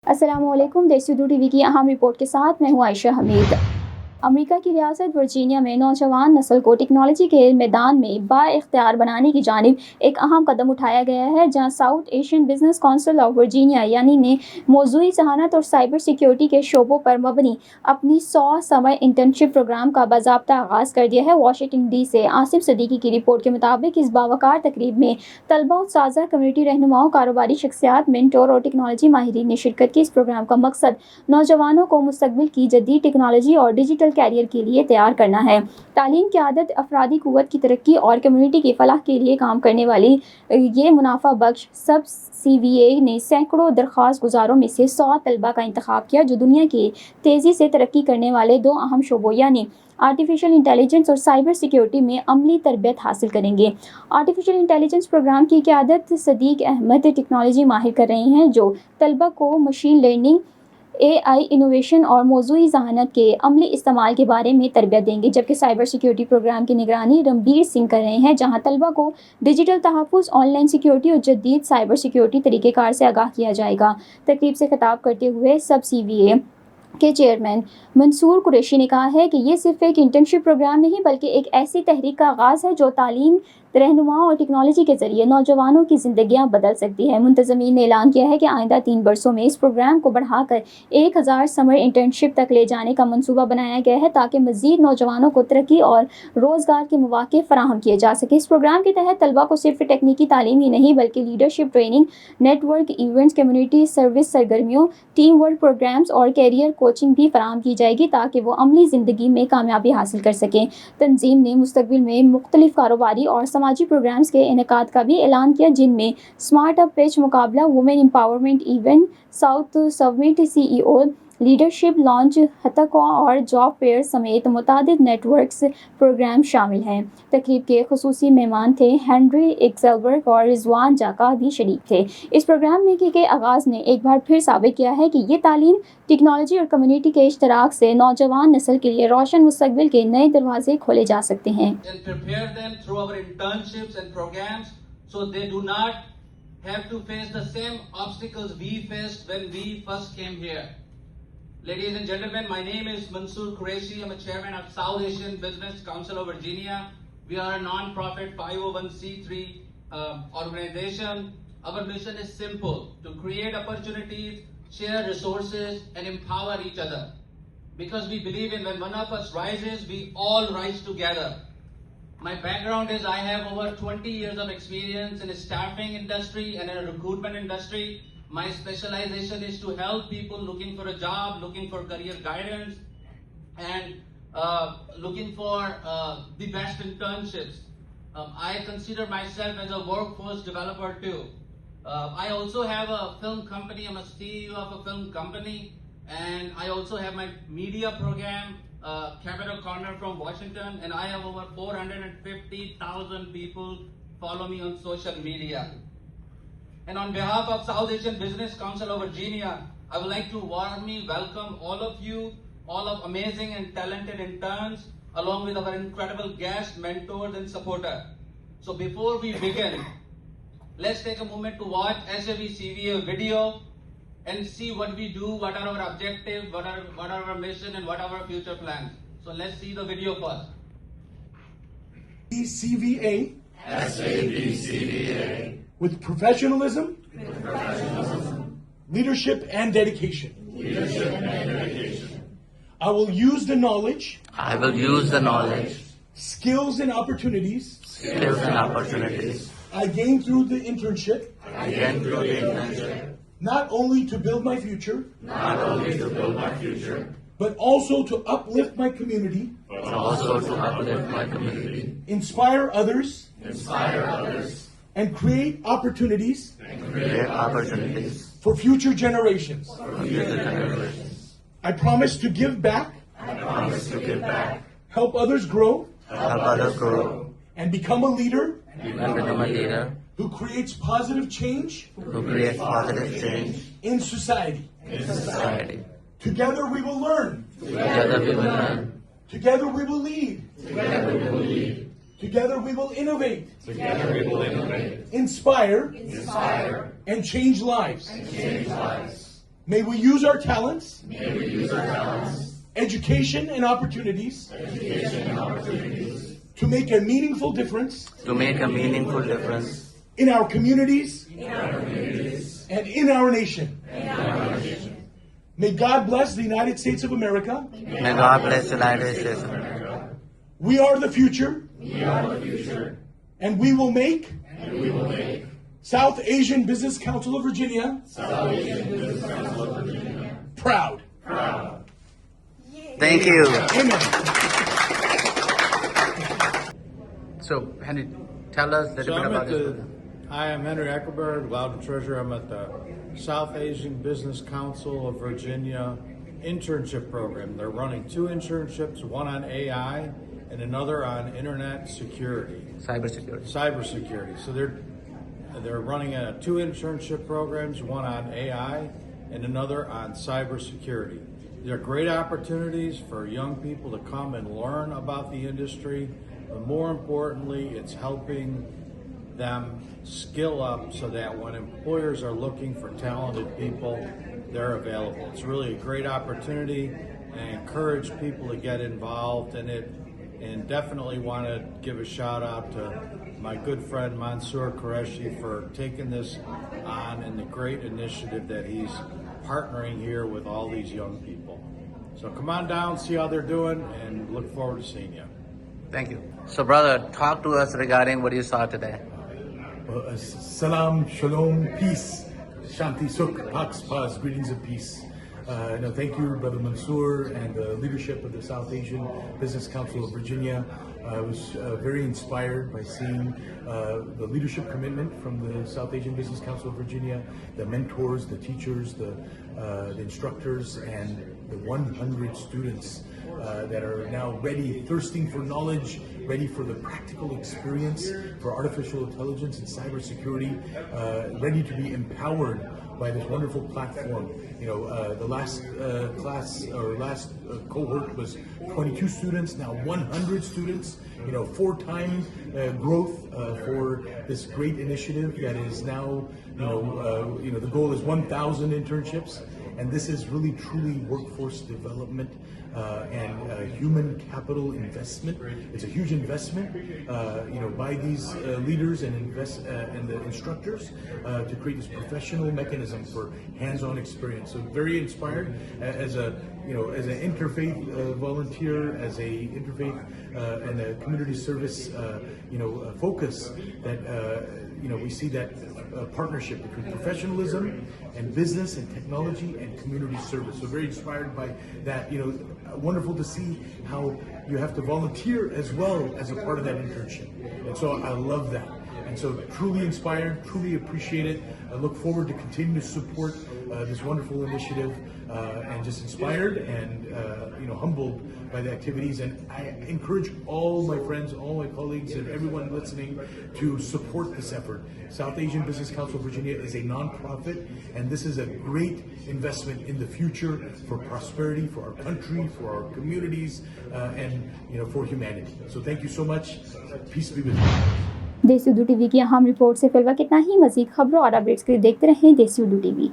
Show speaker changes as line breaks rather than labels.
अस्सलामुअलैकुम। देसिurdutv की अहम रिपोर्ट के साथ मैं हूँ आयशा हमीद। अमेरिका की रियासत वर्जीनिया में नौजवान नस्ल को टेक्नोलॉजी के मैदान में बाइख्तियार बनाने की जानिब एक अहम कदम उठाया गया है, जहां south Asian business council of Virginia यानी ने मौजूदी जहानत और साइबर सिक्योरिटी के शोबों पर मबनी अपनी 100 समर इंटर्नशिप प्रोग्राम का बाज़ाब्ता आगाज़ कर दिया है। वाशिंगटन डी से आसिफ सदीकी की रिपोर्ट के मुताबिक इस बावकार तकरीब में तलबा, उत्साजा, कम्युनिटी रहनुमाओं, कारोबारी शख्सियात, मेंटोर और टेक्नोलॉजी माहिरीन ने शिरकत की। इस प्रोग्राम का मकसद नौजवानों को मुस्तकबिल की जदीद टेक्नोलॉजी और डिजिटल कैरियर के लिए तैयार करना है। तालीम की आदत, अफरादी कुव्वत की तरक्की और कम्युनिटी की फलाह के लिए काम करने वाली ये मुनाफा बख्श SABCVA ने सैकड़ों दरख्वास्त गुजारों में से 100 तलबा का इंतखाब किया, जो दुनिया के तेज़ी से तरक्की करने वाले दो अहम शोबों यानी आर्टिफिशियल इंटेलिजेंस और साइबर सिक्योरिटी में अमली तरबियत हासिल करेंगे। आर्टिफिशियल इंटेलिजेंस प्रोग्राम की क़यादत सदीक अहमद टेक्नोलॉजी माहिर कर रहे हैं, जो तलबा को मशीन लर्निंग, AI इनोवेशन और मौजूदी जहानत के अमली इस्तेमाल के बारे में तरबियत देंगे। जबकि साइबर सिक्योरिटी प्रोग्राम की निगरानी रणबीर सिंह कर रहे हैं, जहां तलबा को डिजिटल तहफ़्फ़ुज़, ऑनलाइन सिक्योरिटी और जदीद साइबर सिक्योरिटी तरीक़ेकार से आगाह किया जाएगा। तकरीब से खिताब करते हुए SABCVA के चेयरमैन मंसूर कुरैशी ने कहा है कि ये सिर्फ एक इंटर्नशिप प्रोग्राम नहीं बल्कि एक ऐसी तहरीक का आगाज़ है जो तालीम, रहनुमा और टेक्नोलॉजी के ज़रिए नौजवानों की ज़िंदगियां बदल सकती है। मुंतज़मीन ने ऐलान किया है कि आइंदा 3 बरसों में इस प्रोग्राम को बढ़ाकर 1000 समर इंटर्नशिप तक ले जाने का मंसूबा बनाया गया है, ताकि मज़ीद नौजवानों को तरक्की और रोज़गार के मौक़े फ़राहम किए जा सके। इस प्रोग्राम के तहत तलबा को सिर्फ टेक्निकी तालीम ही नहीं बल्कि leadership training, network events, community service सरगर्मियों, टीम वर्क प्रोग्राम्स और कैरियर कोचिंग भी फराहम की जाएगी, ताकि वो अमली ज़िंदगी में कामयाबी हासिल कर सकें। तंजीम ने मुस्तकबिल में मुख्तलिफ कारोबारी और समाजी प्रोग्राम्स के इनेकाद का भी ऐलान किया, जिनमें स्मार्ट अप पिच मुकाबला, women empowerment event, south summit, CEO leadership launch, हथकॉ और जॉब फेयर समेत मुतादिद नेटवर्क्स प्रोग्राम शामिल हैं। तकरीब के खुसूसी मेहमान थे हेनरी एक्सेलबर्ग और रिजवान जाका भी शरीक थे। इस प्रोग्राम में के आगाज़ ने एक बार फिर साबित किया है कि ये तालीम, टेक्नोलॉजी और कम्युनिटी के इश्तराक से नौजवान नस्ल के लिए रोशन मुस्तकबिल के नए दरवाजे खोले जा सकते हैं।
Ladies and gentlemen, my name is Mansoor Qureshi. I'm a chairman of South Asian Business Council of Virginia. We are a non-profit 501c3 organization. Our mission is simple: to create opportunities, share resources, and empower each other. Because we believe in when one of us rises, we all rise together. My background is I have over 20 years of experience in the staffing industry and in the recruitment industry. My specialization is to help people looking for a job, looking for career guidance, and looking for the best internships. I consider myself as a workforce developer too. I also have a film company. I'm a CEO of a film company, and I also have my media program, Capital Corner from Washington, and I have over 450,000 people follow me on social media. And on behalf of South Asian Business Council of Virginia, I would like to warmly welcome all of you, all of amazing and talented interns, along with our incredible guests, mentors, and supporters. So before we begin, let's take a moment to watch SABCVA video and see what we do, what are our objectives, what are our mission, and what are our future plans. So let's see the video first.
SABCVA. With professionalism, leadership, and dedication. I will use the knowledge, skills and opportunities I gained through the internship, not only to build my future, but also to uplift my community, inspire others, and create opportunities for future generations. I promise to give back, help others grow, and become a leader who creates positive change in society. Together we will learn. Together we will lead. Together we will innovate. Inspire, and change lives. May we use our talents, education and opportunities to make a meaningful difference in our communities and in our nation. May God bless the United States of America.
May God bless the United States.
We are the future. And we will make South Asian Business Council of Virginia proud.
Thank you.
Amen.
So, Henry, tell us a little bit about this program.
Hi, I'm Henry Eckelberg, Loudon Treasurer. I'm at the South Asian Business Council of Virginia internship program. They're running 2 internships, one on AI and another on internet security.
Cybersecurity.
So they're running 2 internship programs, one on AI and another on cybersecurity. They're great opportunities for young people to come and learn about the industry, but more importantly, it's helping them skill up so that when employers are looking for talented people, they're available. It's really a great opportunity, and I encourage people to get involved in it, and definitely want to give a shout out to my good friend Mansoor Qureshi for taking this on and the great initiative that he's partnering here with all these young people. So come on down, see how they're doing, and look forward to seeing you.
Thank you. So, brother, talk to us regarding what you saw today.
Salam, shalom, peace, shanti, sukh, pax, paz, greetings of peace. Thank you, Brother Mansoor, and the leadership of the South Asian Business Council of Virginia. I was very inspired by seeing the leadership commitment from the South Asian Business Council of Virginia, the mentors, the teachers, the instructors, and the 100 students that are now ready, thirsting for knowledge, ready for the practical experience for artificial intelligence and cybersecurity, ready to be empowered by this wonderful platform. The last class or last cohort was 22 students, now 100 students. 4-time growth for this great initiative that is now, the goal is 1,000 internships, and this is really truly workforce development and human capital investment. It's a huge investment, by these leaders and the instructors to create this professional mechanism for hands-on experience. So very inspired as an interfaith volunteer, as a interfaith and a community service, focus that we see that partnership between professionalism and business and technology and community service. So very inspired by that. Wonderful to see how you have to volunteer as well as a part of that internship. And so I love that. And so truly inspired, truly appreciate it. I look forward to continue to support this wonderful initiative, and just inspired and humbled by the activities. And I encourage all my friends, all my colleagues, and everyone listening to support this effort. South Asian Business Council of Virginia is a nonprofit, and this is a great investment in the future for prosperity, for our country, for our communities, and for humanity. So thank you so much. Peace be with you.
देसी Urdu TV की अहम report से फिलहाल इतना ही। मज़ीद खबरों और updates के लिए देखते रहें देसी उर्दू टीवी।